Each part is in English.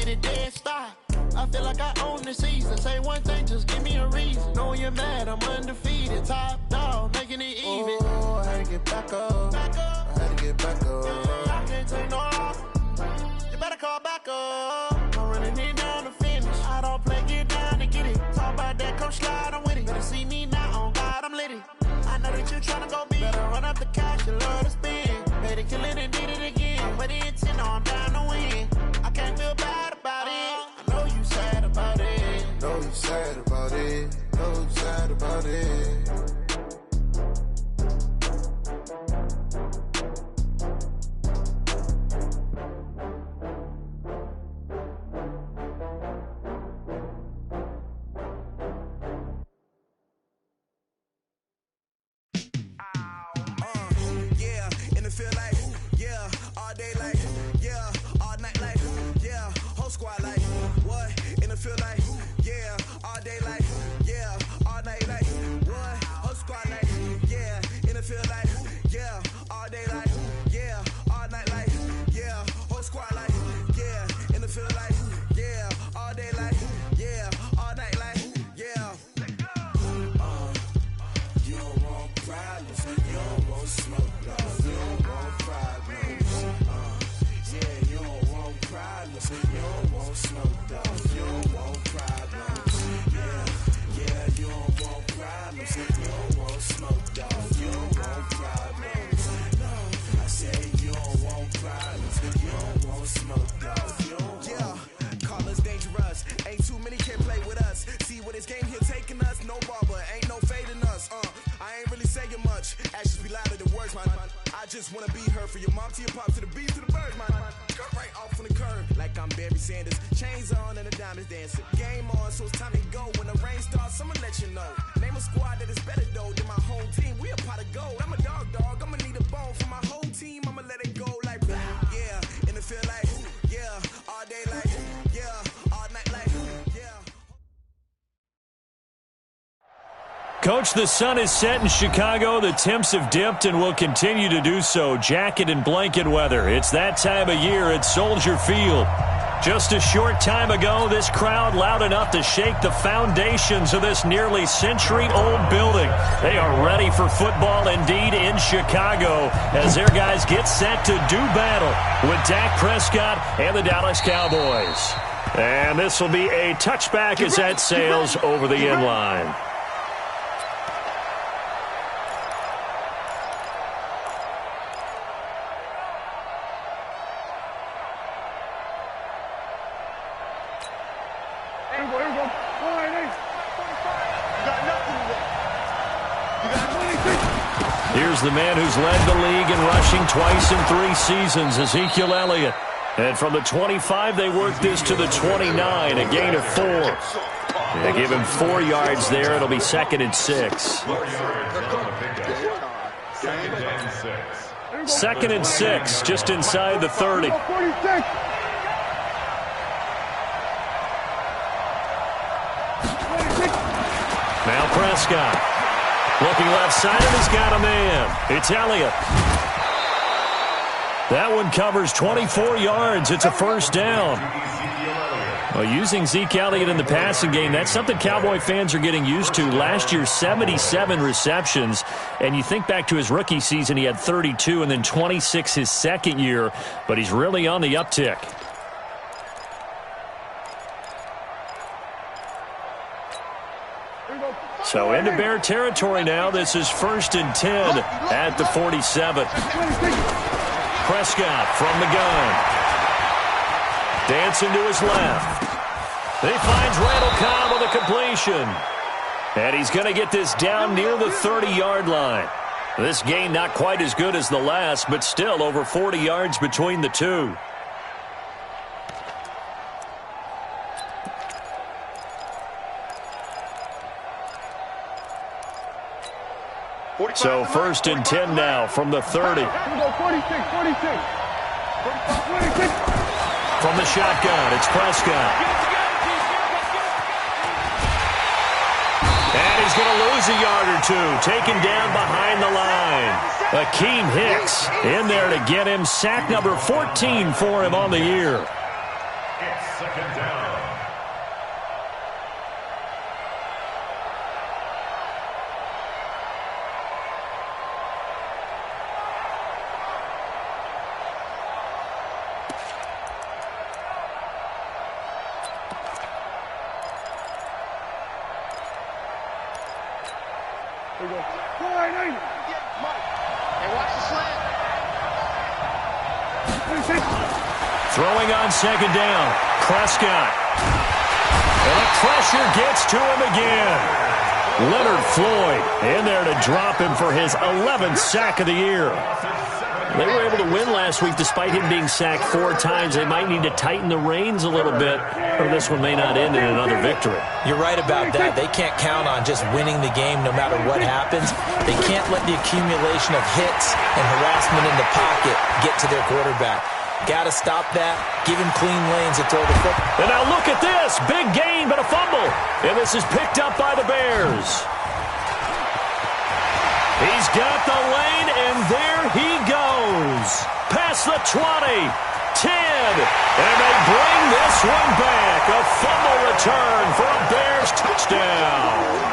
it dead stop. I feel like I own the season. Say one thing, just give me a reason. Knowing you're mad, I'm undefeated. Top dog, making it even. Oh, I had to get back up. I had to get back up. I can't take no off. You better call back up. I'm running it down to finish. I don't play, get down to get it. Talk about that, come slide, I'm with it. Better see me now, on God, I'm litty. I know that you tryna go big. Better run up the cash, you love to spend. Better kill it and did it again. But the intent, I'm down to win. I can't feel bad about it. I know you sad about it. Know you sad about it. Know you sad about it. Feel like, yeah, all day like, yeah, all night like, yeah, whole squad like, what? In the field like, yeah, all day like, yeah, all night like, what? Whole squad like, yeah, in the field like, yeah, all day like, yeah, all night like, yeah, whole squad like, yeah, in the field like, yeah, all day like, yeah, all night like, yeah. You don't want problems, you don't want smoke, love, you don't want problems. Yeah, you don't want problems, you don't want smoke, dog, you don't want problems. Yeah, you don't want problems, you don't want smoke, dog, you don't want problems. No, I said you don't want problems, you don't want smoke, dog, you don't. Yeah, call us dangerous, ain't too many can play with us. See what this game here taking us, no barber, ain't no fading us. I ain't really saying much, actions be louder than words, man. I just wanna be heard, for your mom to your pop to the beat to the birds, man. Cut right off on the curb, like I'm Barry Sanders. Chains on and the diamonds dancing. Game on, so it's time to go. When the rain starts, I'ma let you know. Name a squad that is better though than my home team. We a pot of gold. I'm a dog. I'ma need a bone for my whole team. I'ma let it go like blah. Yeah, and it feel like yeah, all day like yeah, all night like yeah. Coach, the sun is set in Chicago. The temps have dipped and will continue to do so. Jacket and blanket weather. It's that time of year at Soldier Field. Just a short time ago, this crowd loud enough to shake the foundations of this nearly century-old building. They are ready for football indeed in Chicago as their guys get set to do battle with Dak Prescott and the Dallas Cowboys. And this will be a touchback as that sails over the end line. Here's the man who's led the league in rushing twice in 3 seasons, Ezekiel Elliott. And from the 25, they work this to the 29, a gain of 4. They give him 4 yards there. It'll be 2nd and 6. 2nd and 6, just inside the 30. Now Prescott. Looking left side, and he's got a man. It's Elliott. That one covers 24 yards. It's a first down. Well, using Zeke Elliott in the passing game, that's something Cowboy fans are getting used to. Last year, 77 receptions. And you think back to his rookie season, he had 32 and then 26 his second year. But he's really on the uptick. So into Bear territory now. This is 1st and 10 at the 47. Prescott from the gun. Dancing to his left. He finds Randall Cobb with a completion. And he's going to get this down near the 30-yard line. This gain not quite as good as the last, but still over 40 yards between the two. So 1st and 10 now from the 30. From the shotgun, it's Prescott. And he's going to lose a yard or 2. Taken down behind the line. Akeem Hicks in there to get him. Sack number 14 for him on the year. second down. Here we go. Hey, watch the slant. Throwing on second down. Prescott. And the pressure gets to him again. Leonard Floyd in there to drop him for his 11th sack of the year. They were able to win last week despite him being sacked 4 times. They might need to tighten the reins a little bit, or this one may not end in another victory. You're right about that. They can't count on just winning the game no matter what happens. They can't let the accumulation of hits and harassment in the pocket get to their quarterback. Got to stop that. Give him clean lanes to throw the football. And now look at this. Big gain, but a fumble. And this is picked up by the Bears. He's got the lane, and there he goes. Past the 20, 10, and they bring this one back. A fumble return for a Bears touchdown.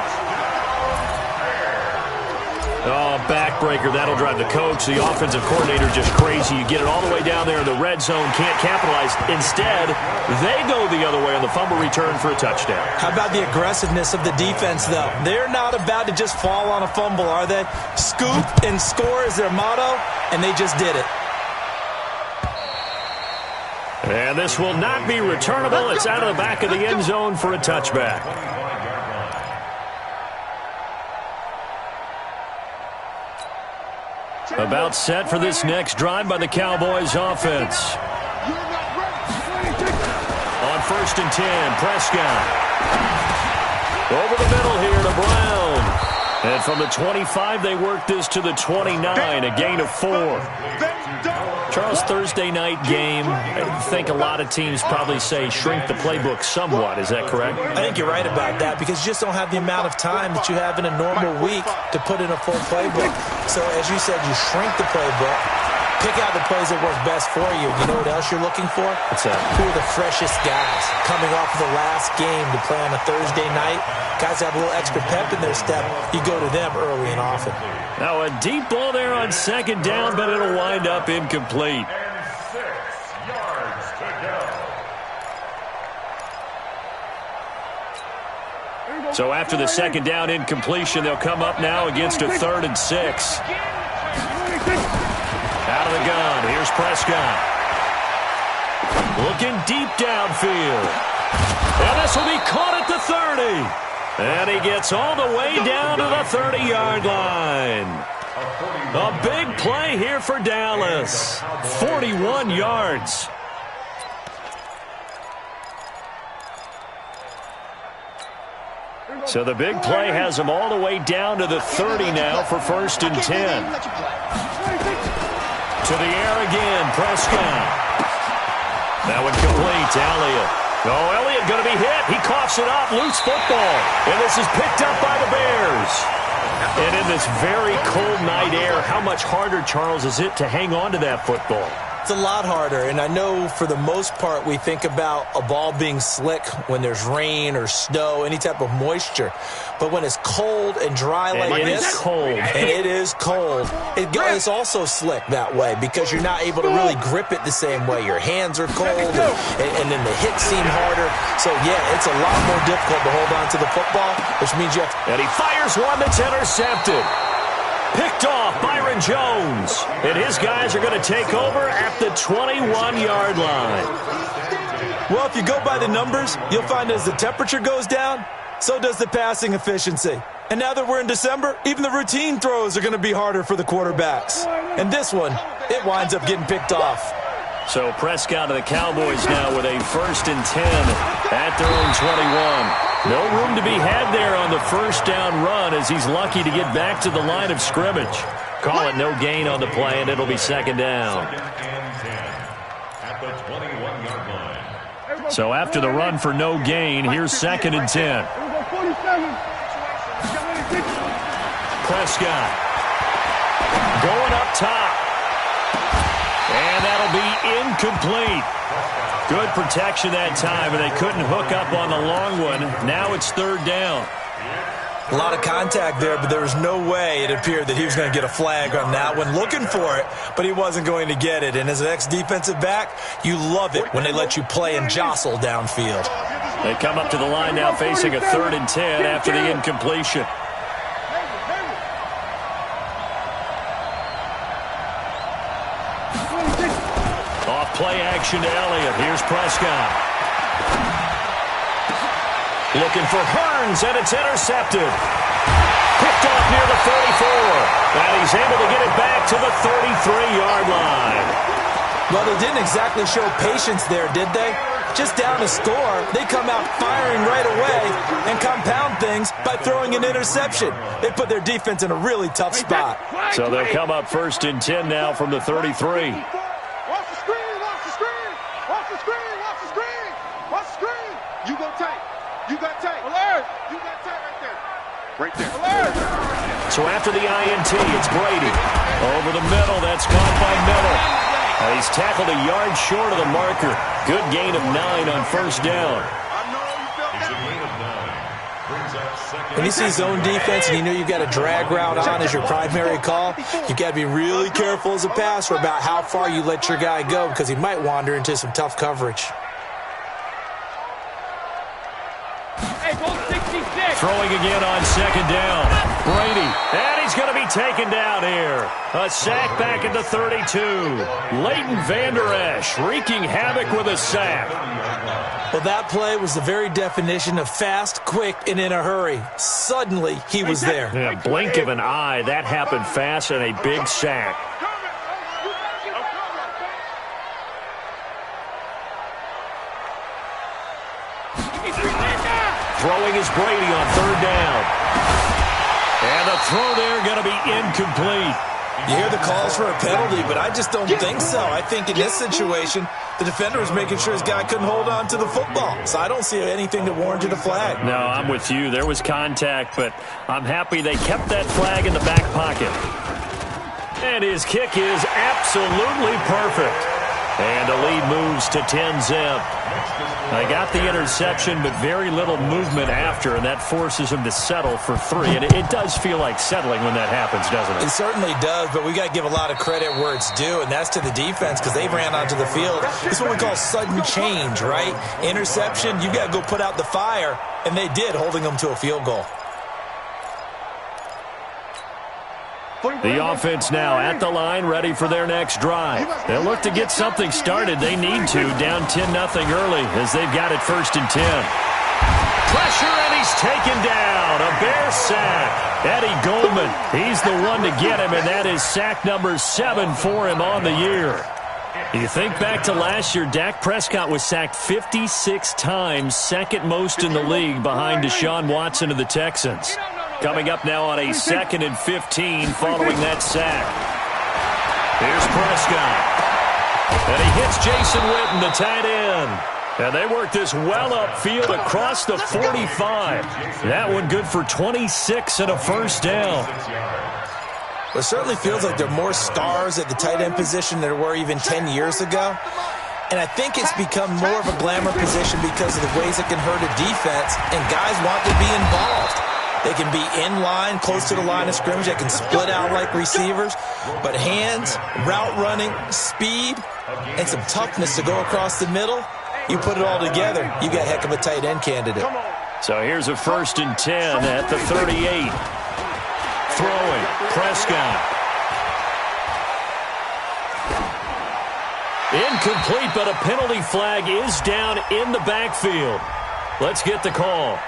Oh, backbreaker. That'll drive the coach, the offensive coordinator, just crazy. You get it all the way down there in the red zone, can't capitalize. Instead, they go the other way on the fumble return for a touchdown. How about the aggressiveness of the defense, though? They're not about to just fall on a fumble, are they? Scoop and score is their motto, and they just did it. And this will not be returnable. It's out of the back of the end zone for a touchback. About set for this next drive by the Cowboys offense. On 1st and 10, Prescott. Over the middle here to Brown. And from the 25, they work this to the 29, a gain of 4. Charles, Thursday night game, I think a lot of teams probably say shrink the playbook somewhat. Is that correct? I think you're right about that because you just don't have the amount of time that you have in a normal week to put in a full playbook. So, as you said, you shrink the playbook, pick out the plays that work best for you. You know what else you're looking for? What's that? Who are the freshest guys coming off of the last game to play on a Thursday night? Guys have a little extra pep in their step. You go to them early and often. Now a deep ball there on second down, but it'll wind up incomplete. And 6 yards to go. So after the second down incompletion, they'll come up now against a 3rd and 6. Out of the gun, here's Prescott. Looking deep downfield. And this will be caught at the 30. And he gets all the way down to the 30-yard line. A big play here for Dallas. 41 yards. So the big play has him all the way down to the 30 now for 1st and 10. To the air again, Prescott. That one complete to Elliott. Oh, Elliott going to be hit. He coughs it up. Loose football. And this is picked up by the Bears. And in this very cold night air, how much harder, Charles, is it to hang on to that football? It's a lot harder, and I know for the most part we think about a ball being slick when there's rain or snow, any type of moisture. But when it's cold and dry like this, and it is cold, it's also slick that way because you're not able to really grip it the same way. Your hands are cold, and then the hits seem harder. So, yeah, it's a lot more difficult to hold on to the football, which means you have to... And he fires one that's intercepted. Picked off Byron Jones. And his guys are going to take over at the 21-yard line. Well, if you go by the numbers, you'll find as the temperature goes down, so does the passing efficiency. And now that we're in December, even the routine throws are going to be harder for the quarterbacks. And this one, it winds up getting picked off. So Prescott of the Cowboys now with a 1st and 10 at their own 21. No room to be had there on the first down run as he's lucky to get back to the line of scrimmage. Call it no gain on the play, and it'll be 2nd down. At the 21-yard line. So after the run for no gain, here's 2nd and 10. Prescott going up top. And that'll be incomplete. Good protection that time, and they couldn't hook up on the long one. Now it's third down. A lot of contact there, but there was no way it appeared that he was going to get a flag on that one. Looking for it, but he wasn't going to get it. And as an ex-defensive back, you love it when they let you play and jostle downfield. They come up to the line now facing a 3rd and 10 after the incompletion. Off play action to Elliott. Here's Prescott. Looking for Hearns, and it's intercepted. Picked off near the 34. And he's able to get it back to the 33-yard line. Well, they didn't exactly show patience there, did they? Just down to score, they come out firing right away and compound things by throwing an interception. They put their defense in a really tough spot. So they'll come up 1st and 10 now from the 33. Watch the screen, watch the screen, watch the screen, watch the screen, watch the screen. You go tight. You got tight. Alert. You got tight right there. Right there. Alert. So after the INT, it's Brady. Over the middle, that's caught by Miller. He's tackled a yard short of the marker. Good gain of 9 on 1st down. It's a gain of 9. Brings up second. When you see zone defense and you know you've got a drag route on as your primary call, you've got to be really careful as a passer about how far you let your guy go because he might wander into some tough coverage. Throwing again on 2nd down. Brady, and he's going to be taken down here. A sack back at the 32. Leighton Vander Esch wreaking havoc with a sack. Well, that play was the very definition of fast, quick, and in a hurry. Suddenly, he was there. Yeah, blink of an eye, that happened fast and a big sack. Throwing is Brady on 3rd down. And the throw there going to be incomplete. You hear the calls for a penalty, but I just don't think so. I think in this situation, the defender was making sure his guy couldn't hold on to the football. So I don't see anything that warranted a flag. No, I'm with you. There was contact, but I'm happy they kept that flag in the back pocket. And his kick is absolutely perfect. And the lead moves to 10-zip. They got the interception, but very little movement after, and that forces him to settle for 3. And it does feel like settling when that happens, doesn't it? It certainly does, but we got to give a lot of credit where it's due, and that's to the defense because they ran onto the field. This is what we call sudden change, right? Interception, you got to go put out the fire, and they did, holding them to a field goal. The offense now at the line, ready for their next drive. They'll look to get something started. They need to, down 10-0 early as they've got it 1st and 10. Pressure, and he's taken down. A Bear sack. Eddie Goldman, he's the one to get him, and that is sack number 7 for him on the year. You think back to last year, Dak Prescott was sacked 56 times, 2nd most in the league behind Deshaun Watson of the Texans. Coming up now on a 2nd and 15 following that sack. Here's Prescott. And he hits Jason Witten, the tight end. And they work this well upfield across the 45. That one good for 26 and a 1st down. Well, it certainly feels like there are more stars at the tight end position than there were even 10 years ago. And I think it's become more of a glamour position because of the ways it can hurt a defense, and guys want to be involved. They can be in line, close to the line of scrimmage. They can split out like receivers. But hands, route running, speed, and some toughness to go across the middle, you put it all together, you got a heck of a tight end candidate. So here's a 1st and 10 at the 38. Throwing, Prescott. Incomplete, but a penalty flag is down in the backfield. Let's get the call.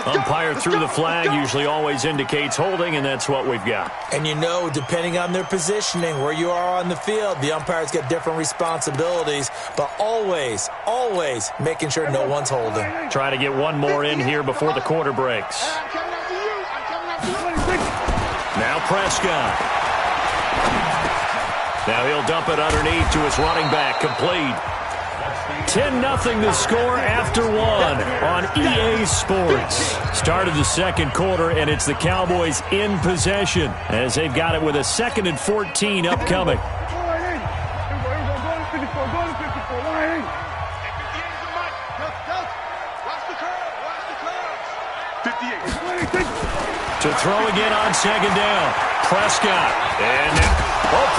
Umpire threw the flag, usually always indicates holding, and that's what we've got. And you know, depending on their positioning, where you are on the field, the umpire's got different responsibilities, but always, always making sure no one's holding. Try to get one more in here before the quarter breaks. Now Prescott. Now he'll dump it underneath to his running back, complete. 10-0 the score after 1 on EA Sports. Started the 2nd quarter, and it's the Cowboys in possession as they've got it with a 2nd and 14 upcoming. To throw again on second down. Prescott. And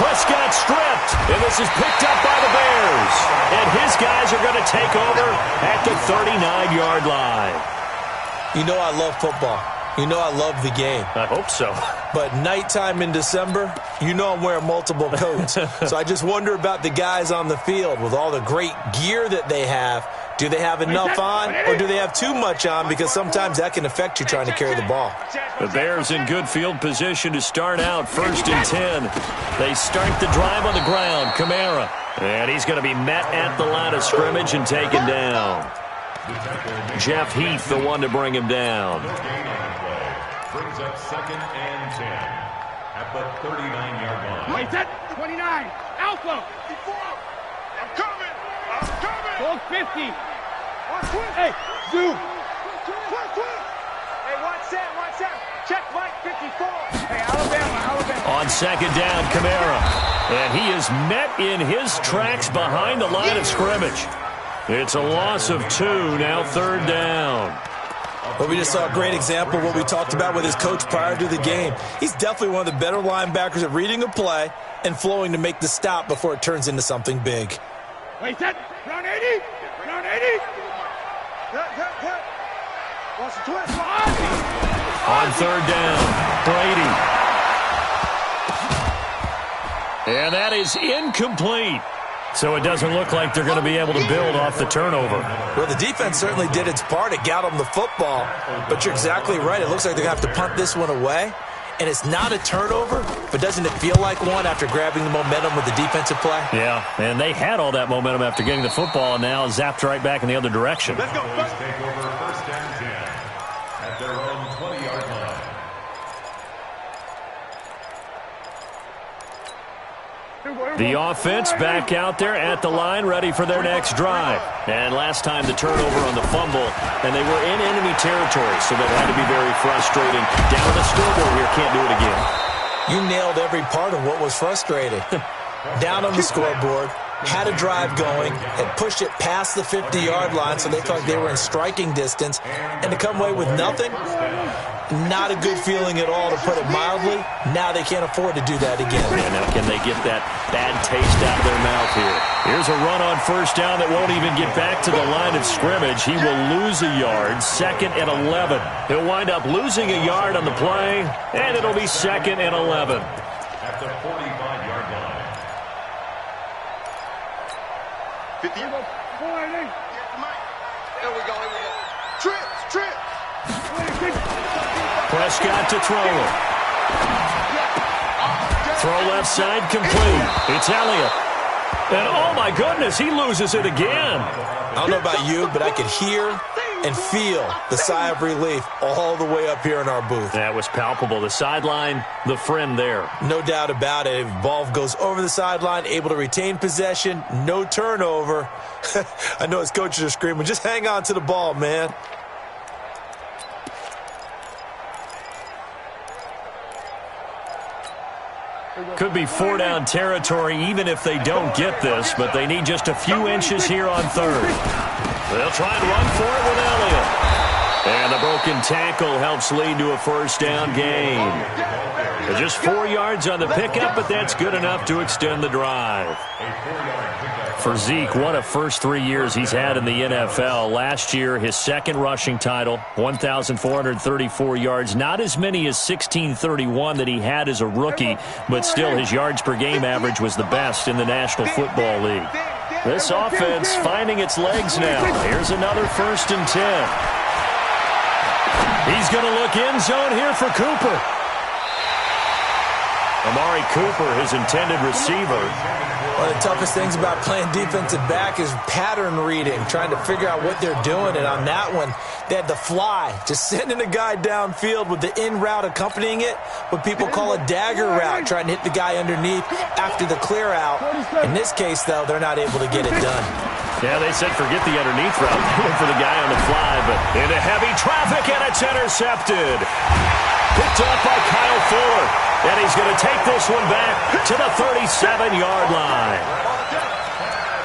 Prescott stripped. And this is picked up by the Bears. And his guys are going to take over at the 39-yard line. You know I love football. You know I love the game. I hope so. But nighttime in December, you know I'm wearing multiple coats. So I just wonder about the guys on the field with all the great gear that they have. Do they have enough on, or do they have too much on? Because sometimes that can affect you trying to carry the ball. The Bears in good field position to start out 1st and 10. They start the drive on the ground. Kamara. And he's going to be met at the line of scrimmage and taken down. Jeff Heath, the one to bring him down. Brings up 2nd and 10 at the 39-yard line. Wait, that 29. Alpha. 54. I'm coming. Hold 50. Hey, zoom. Hey, watch that. Check Mike 54. Hey, Alabama. On second down, Kamara. And he is met in his tracks behind the line of scrimmage. It's a loss of 2, now 3rd down. Well, we just saw a great example of what we talked about with his coach prior to the game. He's definitely one of the better linebackers at reading a play and flowing to make the stop before it turns into something big. Wait, that. Round 80. Round 80. Watch the twist. On 3rd down, Brady. And that is incomplete. So it doesn't look like they're going to be able to build off the turnover. Well, the defense certainly did its part. It got them the football. But you're exactly right. It looks like they're going to have to punt this one away. And it's not a turnover, but doesn't it feel like one after grabbing the momentum with the defensive play? Yeah, and they had all that momentum after getting the football and now zapped right back in the other direction. Let's go. Take over 1st and 10 at their own 20-yard line. The offense back out there at the line, ready for their next drive. And last time the turnover on the fumble, and they were in enemy territory, so that had to be very frustrating. Down the scoreboard here, can't do it again. You nailed every part of what was frustrating. Down on the scoreboard, had a drive going, had pushed it past the 50-yard line, so they felt like they were in striking distance, and to come away with nothing, not a good feeling at all, to put it mildly. Now they can't afford to do that again. And now can they get that bad taste out of their mouth here? Here's a run on 1st down that won't even get back to the line of scrimmage. He will lose a yard, 2nd and 11. He'll wind up losing a yard on the play, and it'll be 2nd and 11. At the 45-yard line. 50. There we go. Trip. Prescott to throw it. Throw left side complete. It's Elliott. And oh my goodness, he loses it again. I don't know about you, but I could hear and feel the sigh of relief all the way up here in our booth. That was palpable. The sideline, the friend there. No doubt about it. If ball goes over the sideline, able to retain possession, no turnover. I know his coaches are screaming, just hang on to the ball, man. Could be 4-down territory even if they don't get this, but they need just a few inches here on 3rd. They'll try and run for it with Elliott. And the broken tackle helps lead to a 1st down gain. Just 4 yards on the pickup, but that's good enough to extend the drive. For Zeke, one of first 3 years he's had in the NFL. Last year, his 2nd rushing title, 1,434 yards. Not as many as 1,631 that he had as a rookie, but still his yards per game average was the best in the National Football League. This offense finding its legs now. Here's another 1st and 10. He's going to look end zone here for Cooper. Amari Cooper, his intended receiver. One of the toughest things about playing defensive back is pattern reading, trying to figure out what they're doing. And on that one, they had to fly, just sending a guy downfield with the in route accompanying it, what people call a dagger route, trying to hit the guy underneath after the clear out. In this case, though, they're not able to get it done. Yeah, they said forget the underneath route. They went for the guy on the fly, but into heavy traffic, and it's intercepted. Picked up by Kyle Fuller. And he's going to take this one back to the 37-yard line.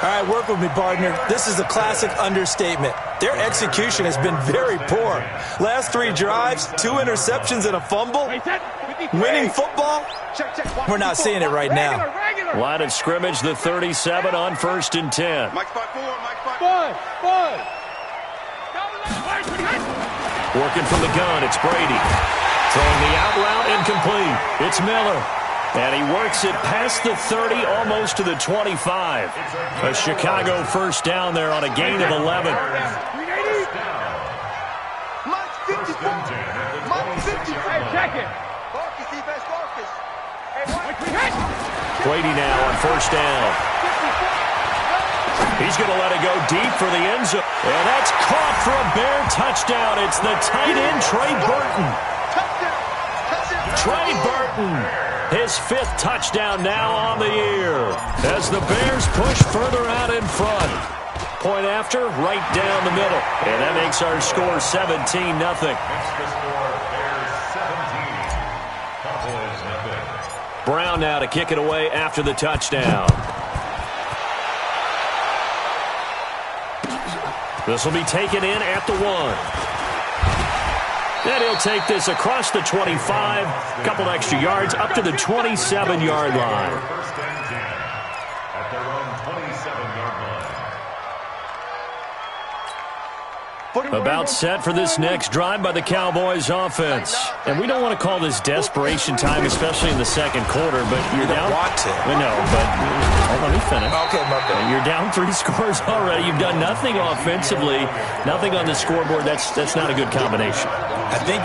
All right, work with me, partner. This is a classic understatement. Their execution has been very poor. Last 3 drives, 2 interceptions and a fumble. Winning football? We're not seeing it right now. Line of scrimmage, the 37 on 1st and 10. Working from the gun, it's Brady. Throwing the out route, incomplete. It's Miller. And he works it past the 30, almost to the 25. A Chicago first down there on a gain of 11. Brady now on first down. He's going to let it go deep for the end zone. And that's caught for a Bear touchdown. It's the tight end, Trey Burton. Trey Burton, his 5th touchdown now on the year. As the Bears push further out in front. Point after, right down the middle. And that makes our score 17-0. Brown now to kick it away after the touchdown. This will be taken in at the 1. And he'll take this across the 25, a couple extra yards, up to the 27-yard line. First and 10 at their own 27-yard line. About set for this next drive by the Cowboys offense. And we don't want to call this desperation time, especially in the second quarter, but you're down. Want to. No, but let me finish. Okay, Marco. You're down 3 scores already. You've done nothing offensively, nothing on the scoreboard. That's not a good combination. I think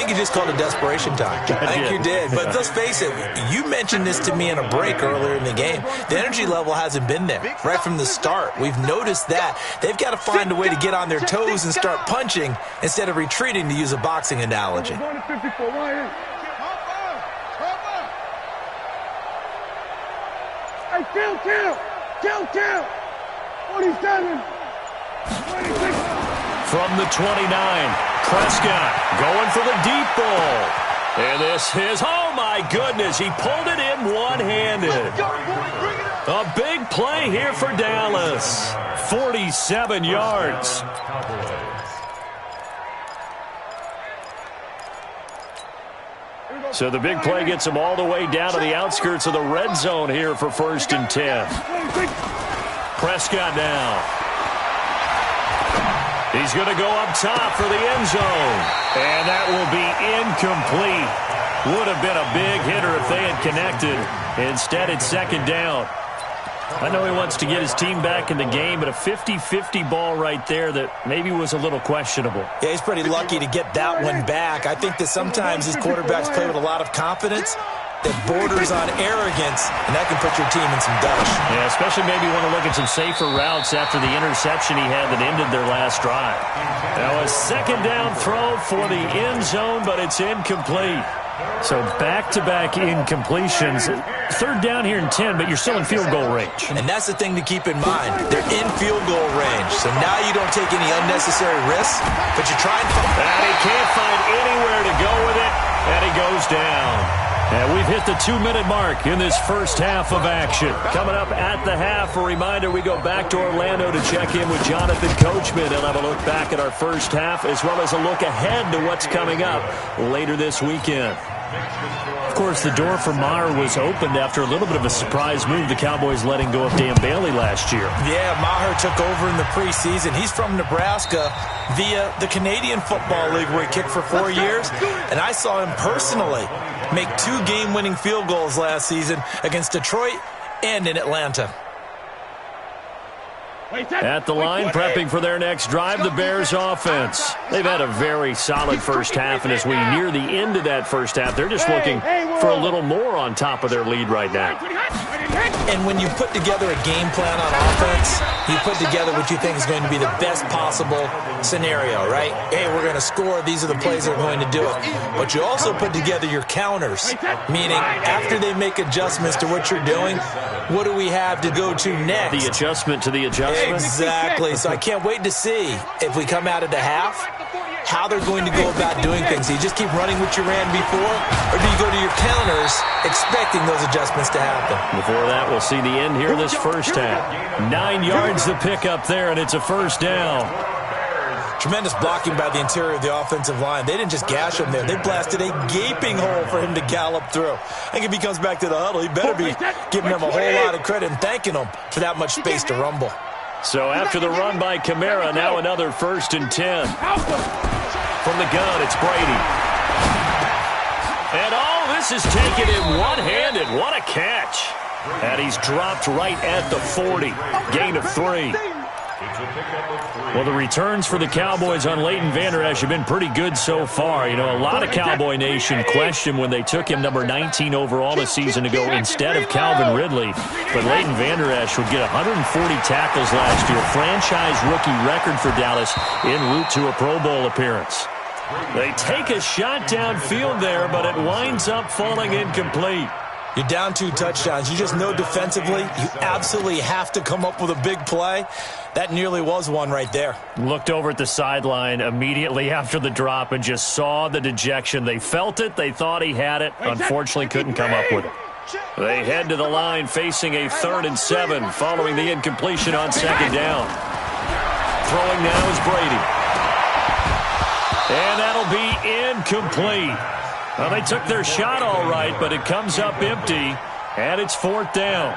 you just called it desperation time. I think you did. But let's face it, you mentioned this to me in a break earlier in the game. The energy level hasn't been there right from the start. We've noticed that. They've got to find a way to get on their toes and start punching instead of retreating, to use a boxing analogy. Hey, kill! 47. From the 29, Prescott going for the deep ball. And this is, oh my goodness, he pulled it in one-handed. A big play here for Dallas. 47 yards. So the big play gets him all the way down to the outskirts of the red zone here for 1st and 10. Prescott now. He's going to go up top for the end zone. And that will be incomplete. Would have been a big hitter if they had connected. Instead, it's 2nd down. I know he wants to get his team back in the game, but a 50-50 ball right there that maybe was a little questionable. Yeah, he's pretty lucky to get that one back. I think that sometimes these quarterbacks play with a lot of confidence that borders on arrogance, and that can put your team in some dutch. Yeah, especially maybe want to look at some safer routes after the interception he had that ended their last drive. Now a 2nd down throw for the end zone, but it's incomplete. So back-to-back incompletions. 3rd down here and 10, but you're still in field goal range. And that's the thing to keep in mind. They're in field goal range. So now you don't take any unnecessary risks, but you try and find. And he can't find anywhere to go with it, and he goes down. And we've hit the 2-minute mark in this first half of action. Coming up at the half, a reminder, we go back to Orlando to check in with Jonathan Coachman. He'll have a look back at our first half as well as a look ahead to what's coming up later this weekend. Of course, the door for Maher was opened after a little bit of a surprise move. The Cowboys letting go of Dan Bailey last year. Yeah, Maher took over in the preseason. He's from Nebraska via the Canadian Football League where he kicked for 4 years. And I saw him personally make 2 game-winning field goals last season against Detroit and in Atlanta. At the line, prepping for their next drive, the Bears offense. They've had a very solid first half, and as we near the end of that first half, they're just looking for a little more on top of their lead right now. And when you put together a game plan on offense, you put together what you think is going to be the best possible scenario, right? Hey, we're going to score. These are the plays that are going to do it. But you also put together your counters, meaning after they make adjustments to what you're doing, what do we have to go to next? The adjustment to the adjustment. Exactly. So I can't wait to see if we come out of the half how they're going to go about doing things. Do you just keep running what you ran before, or do you go to your counters expecting those adjustments to happen? Before that, we'll see the end here in this first half. 9 yards the pickup there, and it's a first down. Tremendous blocking by the interior of the offensive line. They didn't just gash him there. They blasted a gaping hole for him to gallop through. I think if he comes back to the huddle, he better be giving them a whole lot of credit and thanking them for that much space to rumble. So after the run by Kamara, now another 1st and 10. From the gun, it's Brady. And this is taken in one-handed. What a catch. And he's dropped right at the 40. Gain of 3. Well, the returns for the Cowboys on Leighton Vander Esch have been pretty good so far. You know, a lot of Cowboy Nation questioned when they took him number 19 overall a season ago instead of Calvin Ridley. But Leighton Vander Esch would get 140 tackles last year, franchise rookie record for Dallas en route to a Pro Bowl appearance. They take a shot downfield there, but it winds up falling incomplete. You're down 2 touchdowns. You just know defensively you absolutely have to come up with a big play. That nearly was one right there. Looked over at the sideline immediately after the drop and just saw the dejection. They felt it. They thought he had it. Unfortunately, couldn't come up with it. They head to the line facing a 3rd and 7 following the incompletion on 2nd down. Throwing now is Brady. And that'll be incomplete. Well, they took their shot all right, but it comes up empty, and it's 4th down.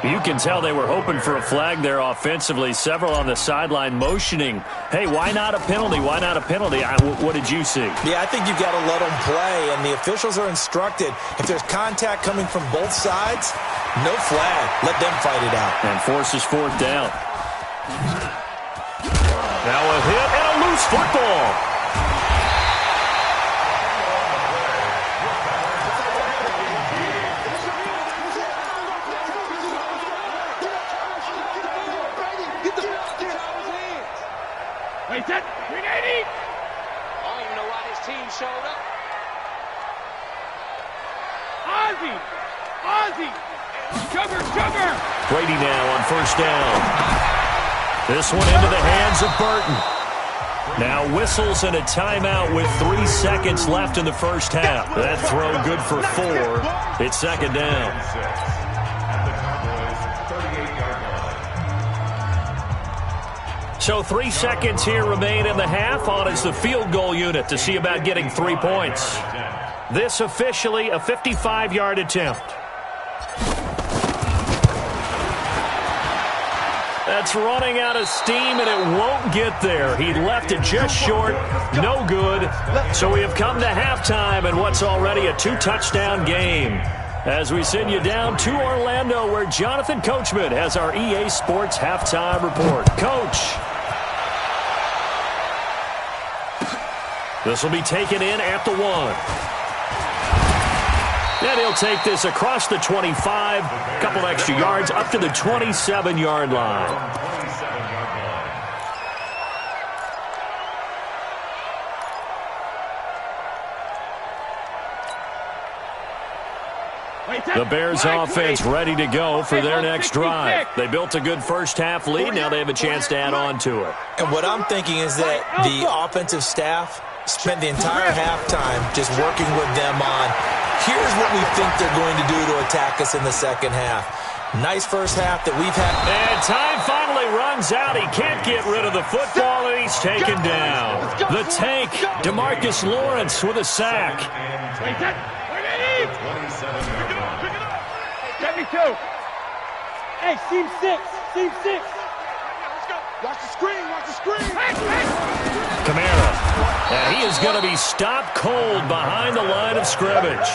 You can tell they were hoping for a flag there offensively. Several on the sideline motioning, hey, why not a penalty? Why not a penalty? What did you see? Yeah, I think you've got to let them play, and the officials are instructed. If there's contact coming from both sides, no flag. Let them fight it out. And forces 4th down. Now a hit and a loose football. Wait, that 380. I don't even know why this team showed up. Ozzie, sugar. Brady now on 1st down. This one into the hands of Burton. Now whistles and a timeout with 3 seconds left in the first half. That throw good for 4. It's 2nd down. So 3 seconds here remain in the half. On is the field goal unit to see about getting 3 points. This officially a 55-yard attempt. That's running out of steam, and it won't get there. He left it just short. No good. So we have come to halftime in what's already a 2-touchdown game. As we send you down to Orlando, where Jonathan Coachman has our EA Sports halftime report. Coach. This will be taken in at the 1. And he'll take this across the 25, a couple extra yards, up to the 27-yard line. The Bears offense ready to go for their next drive. They built a good first half lead. Now they have a chance to add on to it. And what I'm thinking is that the offensive staff spent the entire halftime just working with them on, here's what we think they're going to do to attack us in the second half. Nice first half that we've had. And time finally runs out. He can't get rid of the football, and he's taken down. The tank, DeMarcus Lawrence with a sack. Hey, seam 6. Watch the screen. Kamara. And he is going to be stopped cold behind the line of scrimmage.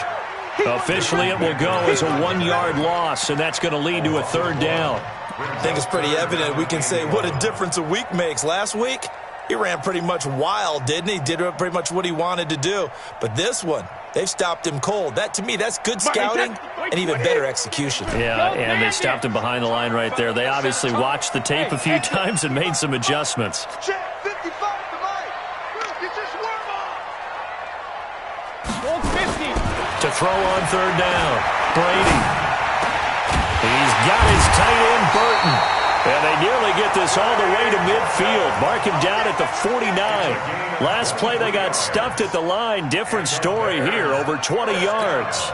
Officially, it will go as a 1-yard loss, and that's going to lead to a 3rd down. I think it's pretty evident. We can say what a difference a week makes. Last week, he ran pretty much wild, didn't he? Did pretty much what he wanted to do. But this one, they've stopped him cold. That, to me, that's good scouting and even better execution. Yeah, and they stopped him behind the line right there. They obviously watched the tape a few times and made some adjustments. To throw on 3rd down, Brady. He's got his tight end, Burton. And they nearly get this all the way to midfield. Mark him down at the 49. Last play, they got stuffed at the line. Different story here, over 20 yards.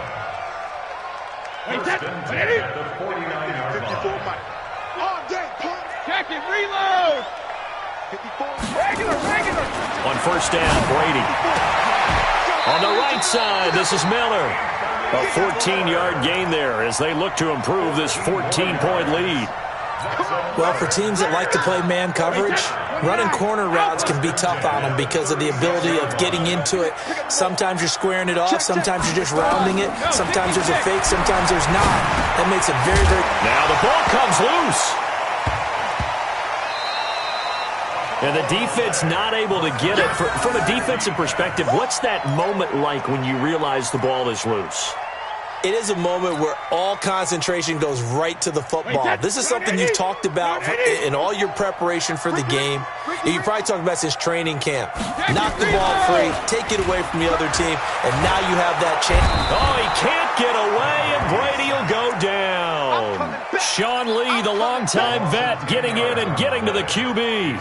Wait, that, ready? 54 Mike. On deck, punch. Check it, reload. 54. Regular. On first down, Brady. On the right side, this is Miller. A 14-yard gain there as they look to improve this 14-point lead. Well, for teams that like to play man coverage, running corner routes can be tough on them because of the ability of getting into it. Sometimes you're squaring it off. Sometimes you're just rounding it. Sometimes there's a fake. Sometimes there's not. That makes it very, very... Now the ball comes loose. And the defense not able to get it. From a defensive perspective, what's that moment like when you realize the ball is loose? It is a moment where all concentration goes right to the football. This is something you've talked about in all your preparation for the game. You probably talked about since training camp. Knock the ball free, take it away from the other team, and now you have that chance. Oh, he can't get away, and Brady will go down. Sean Lee, the longtime vet, getting in and getting to the QB.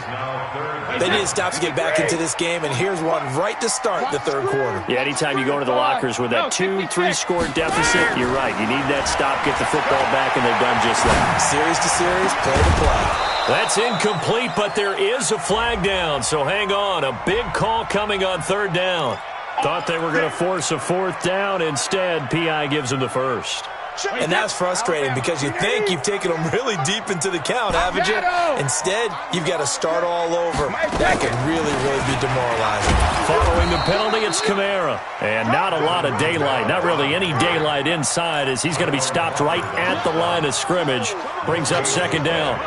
They need to stop to get back into this game, and here's one right to start the third quarter. Yeah, anytime you go into the lockers with that 2-3 score deficit, you're right. You need that stop, get the football back, and they've done just that. Series to series, play to play. That's incomplete, but there is a flag down, so hang on. A big call coming on third down. Thought they were going to force a fourth down. Instead, P.I. gives them the first. And that's frustrating because you think you've taken them really deep into the count, haven't you? Instead, you've got to start all over. That can really be demoralizing. Following the penalty, it's Kamara. And not a lot of daylight, not really any daylight inside as he's going to be stopped right at the line of scrimmage. Brings up second down.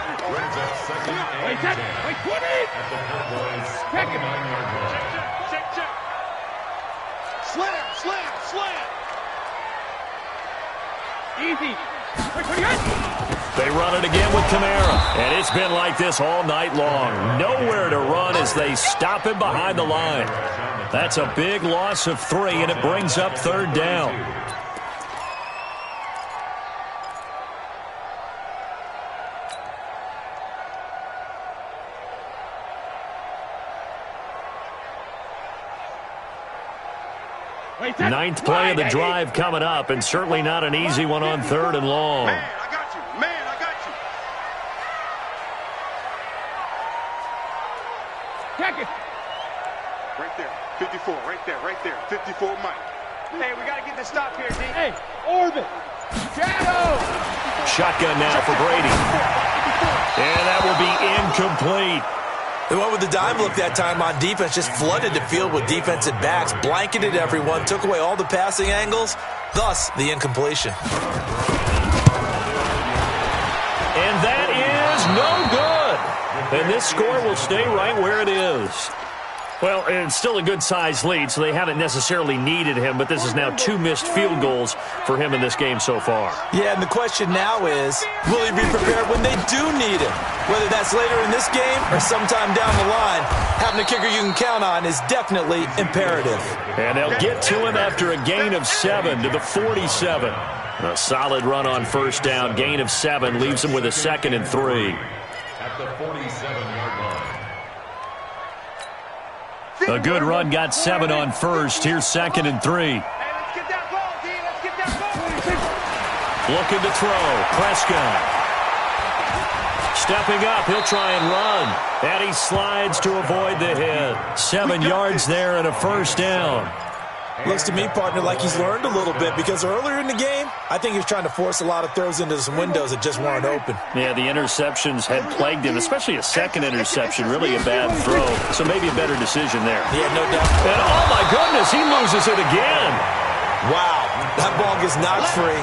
Slam. Easy. They run it again with Kamara. And it's been like this all night long. Nowhere to run as they stop him behind the line. That's a big loss of 3, and it brings up third down. Ninth play of the drive coming up, and certainly not an easy one on third and long. Man, I got you. Check it. Right there. 54, right there. 54 Mike. Hey, we got to get the stop here, D. Hey, orbit. Shadow. Shotgun now for Brady. And that will be incomplete. They went with the dime look that time on defense, just flooded the field with defensive backs, blanketed everyone, took away all the passing angles, thus the incompletion. And that is no good. And this score will stay right where it is. Well, it's still a good-sized lead, so they haven't necessarily needed him, but this is now 2 missed field goals for him in this game so far. Yeah, and the question now is, will he be prepared when they do need him? Whether that's later in this game or sometime down the line, having a kicker you can count on is definitely imperative. And they'll get to him after a gain of 7 to the 47. A solid run on first down, gain of 7, leaves him with a 2nd and 3. At the 47-yard line. A good run got 7 on first. Here's 2nd and 3. Hey, let's get that ball, D. Let's get that ball. Looking to throw. Prescott. Stepping up. He'll try and run. And he slides to avoid the hit. 7 yards there and a first down. Looks to me, partner, like he's learned a little bit because earlier in the game, I think he was trying to force a lot of throws into some windows that just weren't open. Yeah, the interceptions had plagued him, especially a second interception, really a bad throw. So maybe a better decision there. Yeah, no doubt. And oh my goodness, he loses it again. Wow, that ball gets knocked free,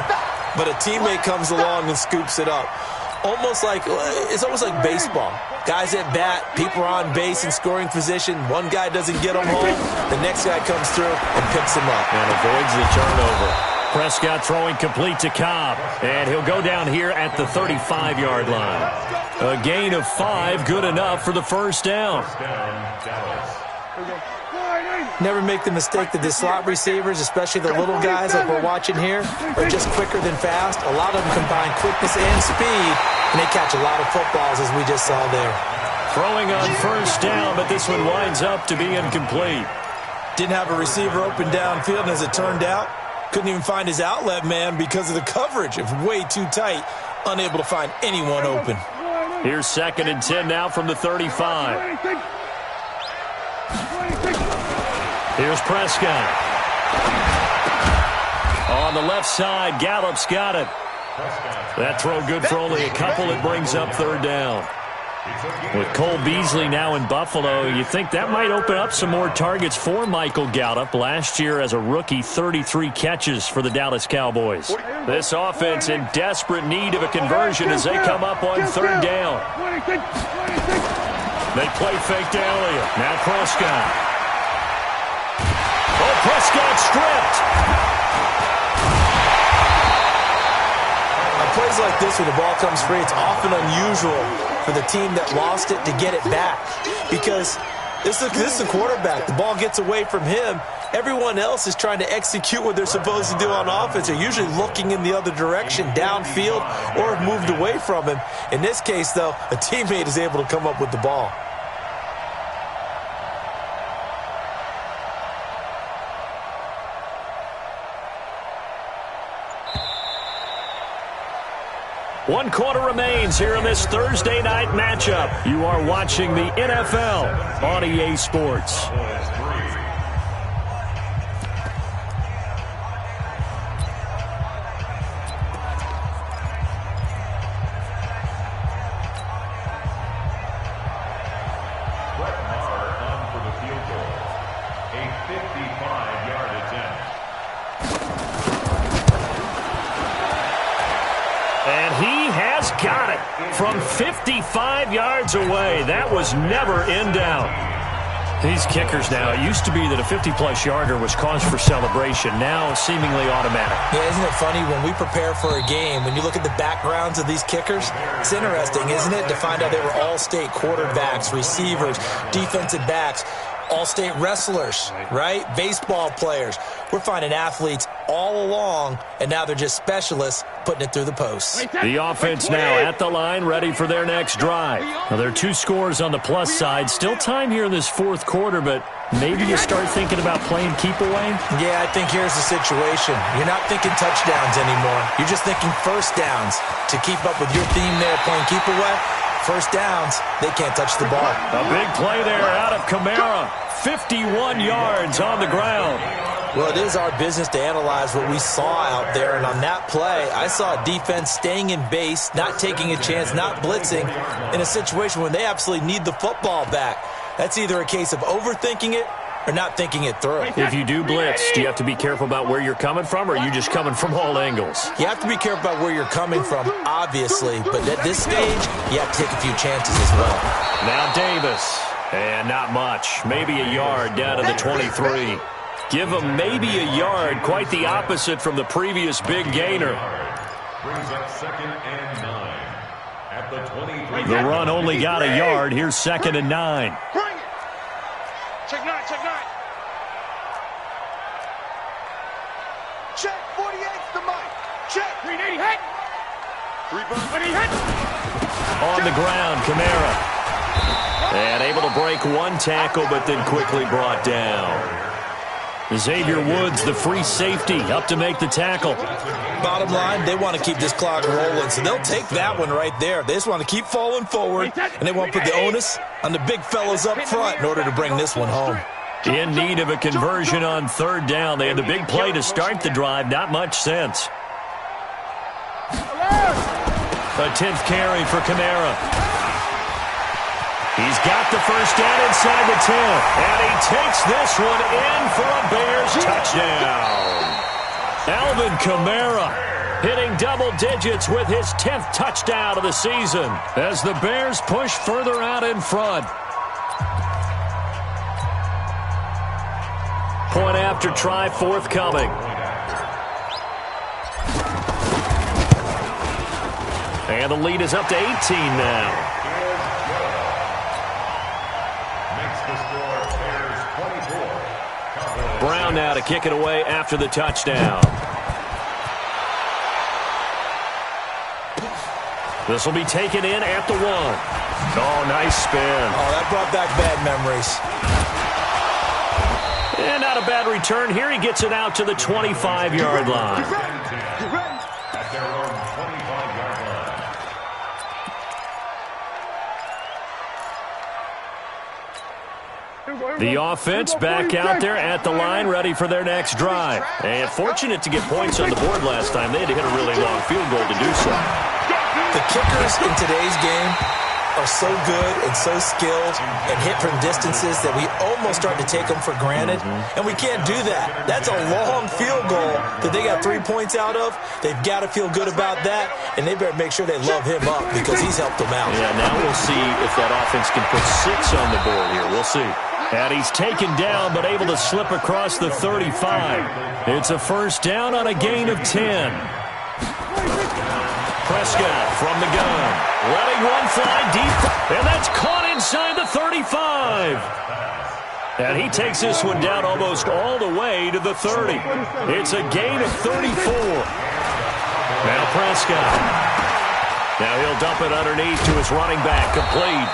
but a teammate comes along and scoops it up. It's almost like baseball. Guys at bat, people are on base in scoring position. One guy doesn't get them home. The next guy comes through and picks him up. And avoids the turnover. Prescott throwing complete to Cobb. And he'll go down here at the 35-yard line. A gain of 5, good enough for the first down. Never make the mistake that the slot receivers, especially the little guys like we're watching here, are just quicker than fast. A lot of them combine quickness and speed, and they catch a lot of footballs, as we just saw there. Throwing on first down, but this one winds up to be incomplete. Didn't have a receiver open downfield, and as it turned out, couldn't even find his outlet man because of the coverage. It was way too tight, unable to find anyone open. Here's 2nd and 10 now from the 35. Here's Prescott. On the left side, Gallup's got it. That throw good for only a couple. It brings up 3rd down. With Cole Beasley now in Buffalo, you think that might open up some more targets for Michael Gallup. Last year as a rookie, 33 catches for the Dallas Cowboys. This offense in desperate need of a conversion as they come up on 3rd down. They play fake to Elliott. Now Prescott. Oh, Prescott stripped. Plays like this when the ball comes free, it's often unusual for the team that lost it to get it back because this is a quarterback. The ball gets away from him. Everyone else is trying to execute what they're supposed to do on offense. They're usually looking in the other direction, downfield, or have moved away from him. In this case, though, a teammate is able to come up with the ball. One quarter remains here in this Thursday night matchup. You are watching the NFL on EA Sports. Got it from 55 yards away. That was never in doubt. These kickers now, it used to be that a 50-plus yarder was cause for celebration. Now seemingly automatic. Yeah, isn't it funny when we prepare for a game, when you look at the backgrounds of these kickers, it's interesting, isn't it, to find out they were all-state quarterbacks, receivers, defensive backs, all-state wrestlers, right? Baseball players. We're finding athletes all along, and now they're just specialists putting it through the posts. The offense now at the line, ready for their next drive. Now, there are 2 scores on the plus side. Still time here in this 4th quarter, but maybe you start thinking about playing keep away? Yeah, I think here's the situation. You're not thinking touchdowns anymore. You're just thinking first downs. To keep up with your theme there, playing keep away, first downs, they can't touch the ball. A big play there out of Kamara. 51 yards on the ground. Well, it is our business to analyze what we saw out there, and on that play, I saw a defense staying in base, not taking a chance, not blitzing, in a situation where they absolutely need the football back. That's either a case of overthinking it or not thinking it through. If you do blitz, do you have to be careful about where you're coming from, or are you just coming from all angles? You have to be careful about where you're coming from, obviously, but at this stage, you have to take a few chances as well. Now Davis, and not much, maybe a yard down to the 23. Give him maybe a yard, quite the opposite from the previous big gainer. Brings up 2nd and 9 at the 23. The run only got a yard. Here's 2nd and 9. Bring it. Check 9, check 9. Check 48's the mic. Check 380 hit. 3 bucks. When he hit. On the ground, Kamara. And able to break one tackle, but then quickly brought down. Xavier Woods, the free safety, up to make the tackle. Bottom line, they want to keep this clock rolling, so they'll take that one right there. They just want to keep falling forward, and they want to put the onus on the big fellows up front in order to bring this one home. In need of a conversion on 3rd down. They had the big play to start the drive. Not much sense. A 10th carry for Kamara. He's got the first down inside the 10, and he takes this one in for a Bears touchdown. Alvin Kamara hitting double digits with his 10th touchdown of the season as the Bears push further out in front. Point after try forthcoming. And the lead is up to 18 now. Makes the score Bears Brown now to kick it away after the touchdown. This will be taken in at the 1. Oh, nice spin. Oh, that brought back bad memories. And not a bad return. Here he gets it out to the 25-yard line. At their own 25-yard line. The offense back out there at the line, ready for their next drive. And fortunate to get points on the board last time. They had to hit a really long field goal to do so. The kickers in today's game are so good and so skilled and hit from distances that we almost start to take them for granted, and we can't do that. That's a long field goal that they got 3 points out of. They've got to feel good about that, and they better make sure they love him up because he's helped them out. Yeah, now we'll see if that offense can put 6 on the board here. We'll see. And he's taken down but able to slip across the 35. It's a first down on a gain of 10. Prescott from the gun, letting one fly deep, and that's caught inside the 35. And he takes this one down almost all the way to the 30. It's a gain of 34. Now Prescott. Now he'll dump it underneath to his running back, complete.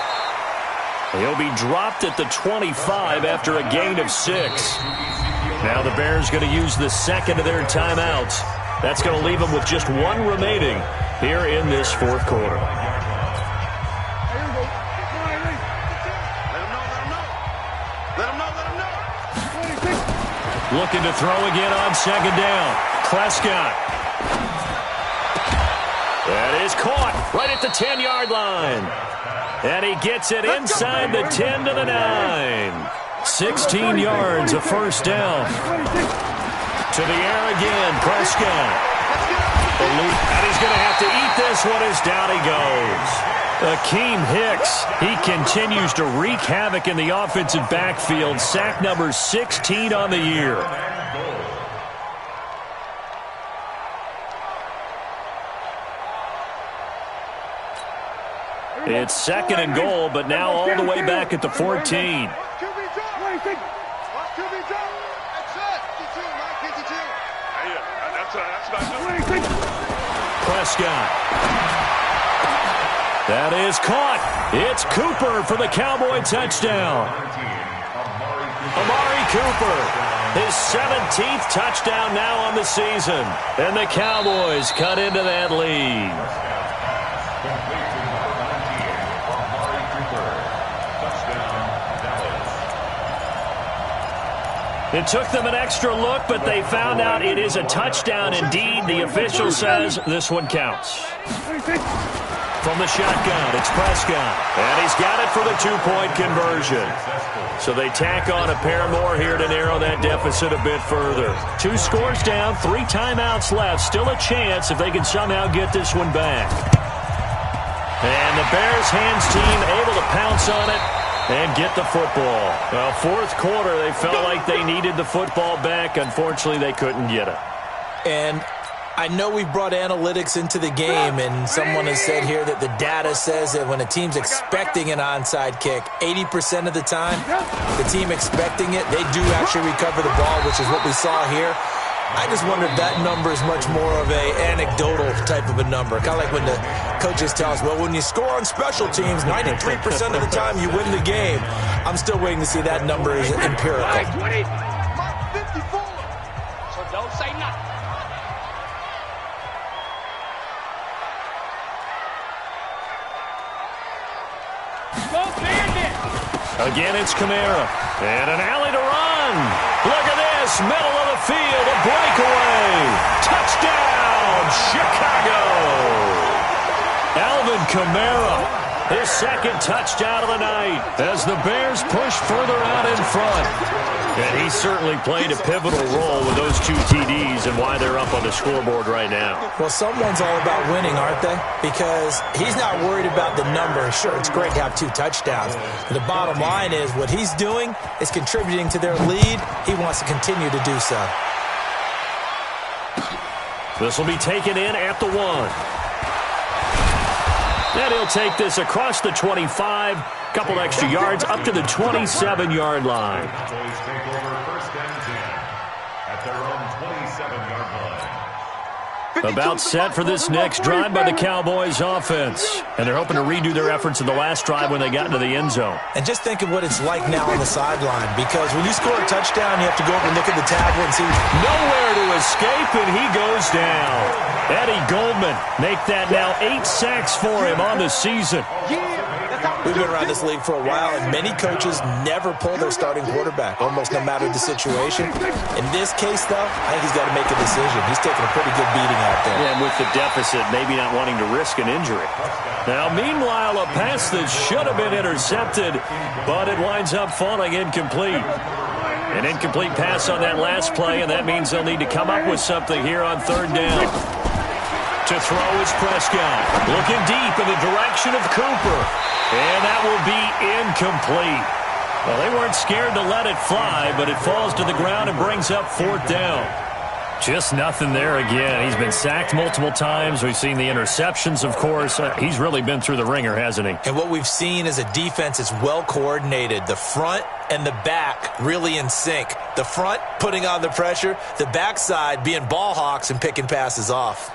He'll be dropped at the 25 after a gain of 6. Now the Bears going to use the second of their timeouts. That's going to leave them with just 1 remaining here in this fourth quarter. Looking to throw again on second down. Prescott. That is caught right at the 10-yard line. And he gets it inside the 10 to the 9. 16 yards, a first down. To the air again, Prescott. And he's going to have to eat this one as down he goes. Akeem Hicks, he continues to wreak havoc in the offensive backfield. Sack number 16 on the year. It's second and goal, but now all the way back at the 14. Prescott. That is caught. It's Cooper for the Cowboy touchdown. Amari Cooper, his 17th touchdown now on the season. And the Cowboys cut into that lead. It took them an extra look, but they found out it is a touchdown indeed. The official says this one counts. From the shotgun, it's Prescott. And he's got it for the 2-point conversion. So they tack on a pair more here to narrow that deficit a bit further. 2 scores down, 3 timeouts left. Still a chance if they can somehow get this one back. And the Bears hands team able to pounce on it and get the football. Well, fourth quarter, they felt like they needed the football back. Unfortunately, they couldn't get it. And I know we've brought analytics into the game, and someone has said here that the data says that when a team's expecting an onside kick, 80% of the time, the team expecting it, they do actually recover the ball, which is what we saw here. I just wonder if that number is much more of a anecdotal type of a number. Kind of like when the coaches tell us, well, when you score on special teams, 93% of the time you win the game. I'm still waiting to see that number is empirical. Mark 54. So don't say nothing. Again, it's Kamara. And an alley to run. Look at this. Middle of the field. A breakaway. Touchdown, Chicago. Alvin Kamara. His second touchdown of the night as the Bears push further out in front. And he certainly played a pivotal role with those 2 TDs and why they're up on the scoreboard right now. Well, someone's all about winning, aren't they? Because he's not worried about the number. Sure, it's great to have 2 touchdowns. But the bottom line is what he's doing is contributing to their lead. He wants to continue to do so. This will be taken in at the 1. And he'll take this across the 25, couple extra yards, up to the 27-yard line. Cowboys take over 1st and 10 at their own 27-yard line. About set for this next drive by the Cowboys offense. And they're hoping to redo their efforts in the last drive when they got into the end zone. And just think of what it's like now on the sideline, because when you score a touchdown, you have to go over and look at the tablet and see. Nowhere to escape, and he goes down. Eddie Goldman make that now 8 sacks for him on the season. We've been around this league for a while, and many coaches never pull their starting quarterback, almost no matter the situation. In this case, though, I think he's got to make a decision. He's taking a pretty good beating out there. And with the deficit, maybe not wanting to risk an injury. Now, meanwhile, a pass that should have been intercepted, but it winds up falling incomplete. An incomplete pass on that last play, and that means they'll need to come up with something here on 3rd down. To throw is Prescott. Looking deep in the direction of Cooper. And that will be incomplete. Well, they weren't scared to let it fly, but it falls to the ground and brings up 4th down. Just nothing there again. He's been sacked multiple times. We've seen the interceptions, of course. He's really been through the ringer, hasn't he? And what we've seen is a defense that's well coordinated. The front and the back really in sync. The front putting on the pressure. The backside being ball hawks and picking passes off.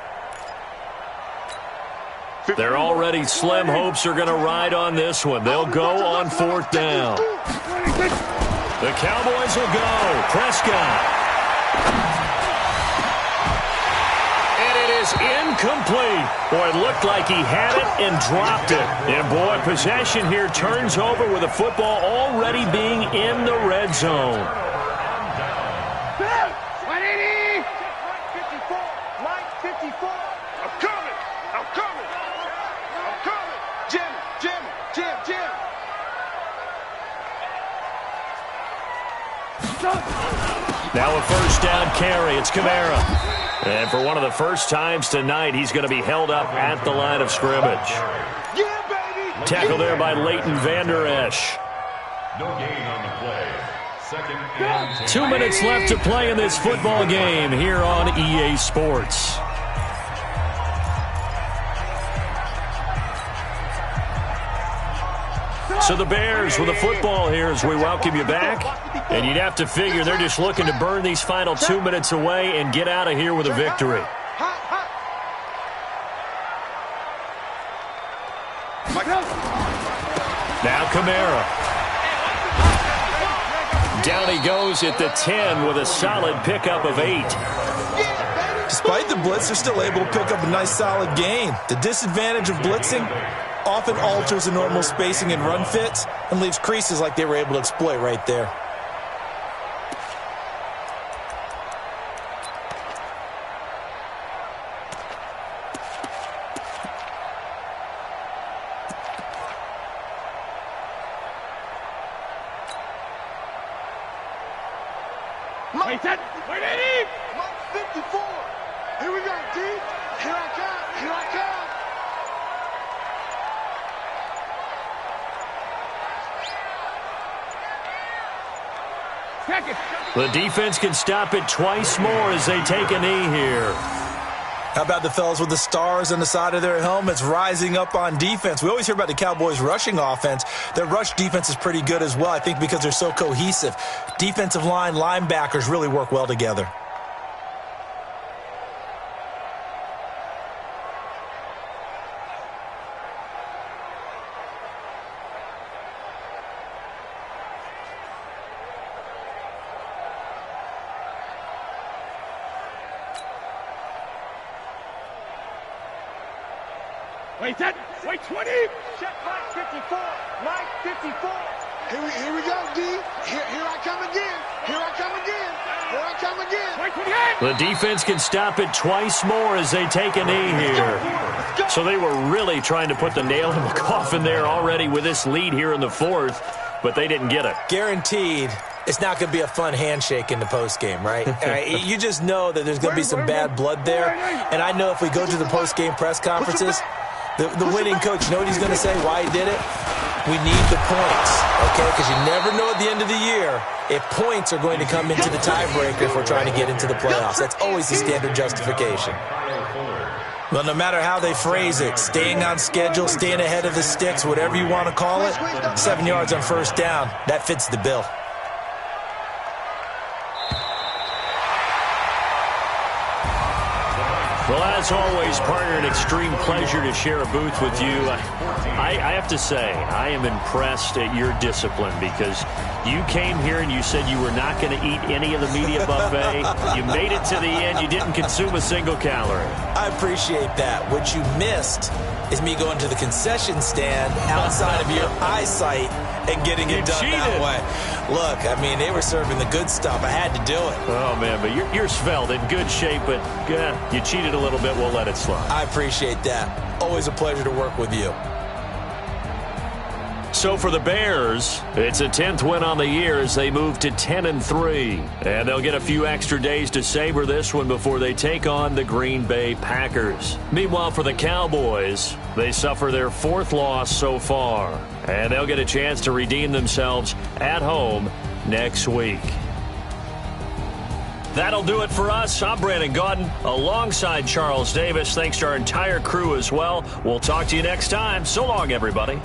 Their already slim hopes are going to ride on this one. They'll go on 4th down. The Cowboys will go. Prescott. And it is incomplete. Boy, it looked like he had it and dropped it. And, boy, possession here turns over with the football already being in the red zone. 180! 54! Line 54! I'm coming! I'm coming! I'm coming! Jim! Now a 1st down carry. It's Kamara. And for one of the first times tonight, he's going to be held up at the line of scrimmage. Yeah, baby! Tackle there by Leighton Vander Esch. No gain on the play. 2nd and 10. 2 minutes left to play in this football game here on EA Sports. So the Bears with the football here as we welcome you back. And you'd have to figure they're just looking to burn these final 2 minutes away and get out of here with a victory. Now Kamara. Down he goes at the 10 with a solid pickup of 8. Despite the blitz, they're still able to pick up a nice solid gain. The disadvantage of blitzing often alters the normal spacing and run fits and leaves creases like they were able to exploit right there. Wait, 180! 54! Here we go, D. Here I come. Here I come. The defense can stop it twice more as they take a knee here. How about the fellas with the stars on the side of their helmets rising up on defense? We always hear about the Cowboys' rushing offense. Their rush defense is pretty good as well, I think, because they're so cohesive. Defensive line, linebackers really work well together. Wait, 20! Check line 54! Line 54! Here we go, D. Here I come again! Here I come again! Here I come again! Wait, 28! The defense can stop it twice more as they take a knee here. So they were really trying to put the nail in the coffin there already with this lead here in the 4th, but they didn't get it. Guaranteed. It's not going to be a fun handshake in the postgame, right? You just know that there's going to be some bad blood there. And I know if we go to the postgame press conferences, the winning coach, you know what he's going to say, why he did it? We need the points, okay? Because you never know at the end of the year if points are going to come into the tiebreaker if we're trying to get into the playoffs. That's always the standard justification. Well, no matter how they phrase it, staying on schedule, staying ahead of the sticks, whatever you want to call it, 7 yards on first down, that fits the bill. Well, as always, partner, an extreme pleasure to share a booth with you. I have to say, I am impressed at your discipline because you came here and you said you were not going to eat any of the media buffet. You made it to the end. You didn't consume a single calorie. I appreciate that. What you missed is me going to the concession stand outside of your eyesight and getting it done that way. Look, I mean, they were serving the good stuff. I had to do it. Oh, man, but you're svelte, in good shape, but you cheated a little bit. We'll let it slide. I appreciate that. Always a pleasure to work with you. So for the Bears, it's a 10th win on the year as they move to 10-3. And they'll get a few extra days to savor this one before they take on the Green Bay Packers. Meanwhile, for the Cowboys, they suffer their 4th loss so far. And they'll get a chance to redeem themselves at home next week. That'll do it for us. I'm Brandon Gaudin alongside Charles Davis. Thanks to our entire crew as well. We'll talk to you next time. So long, everybody.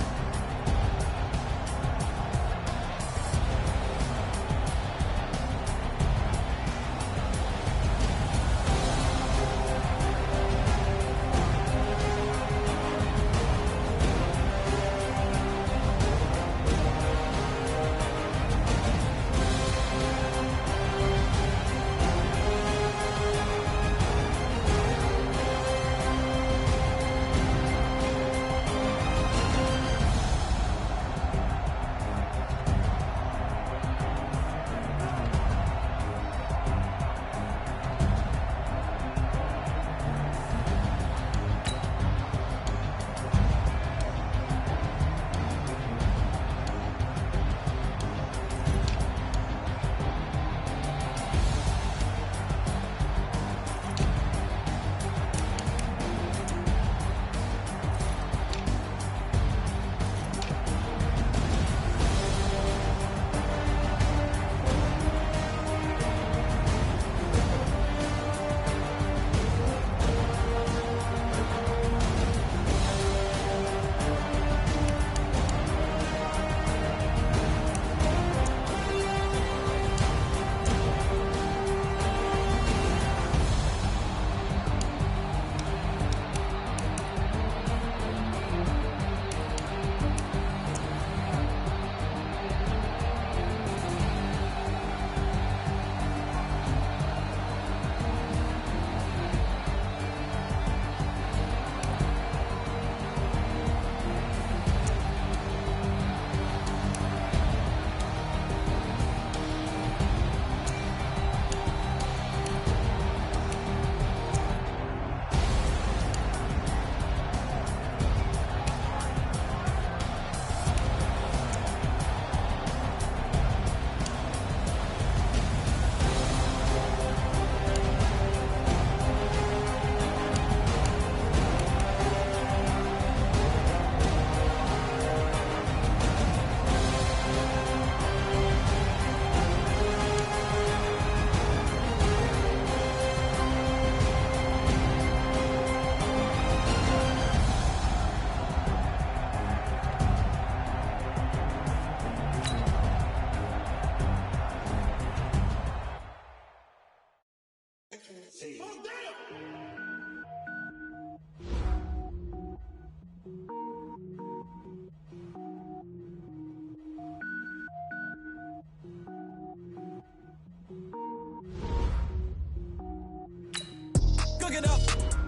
Cook it up,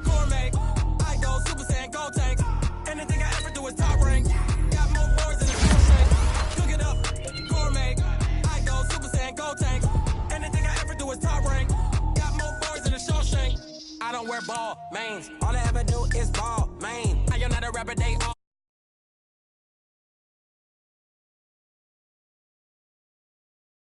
gourmet. I go Super Saiyan, go tank. Anything I ever do is top rank. Got more boards than a shoe shank. Cook it up, gourmet. I go Super Saiyan, go tank. Anything I ever do is top rank. Got more boards than a show shank. I don't wear ball mains. All I ever do is ball main. I am not a rapper, they all.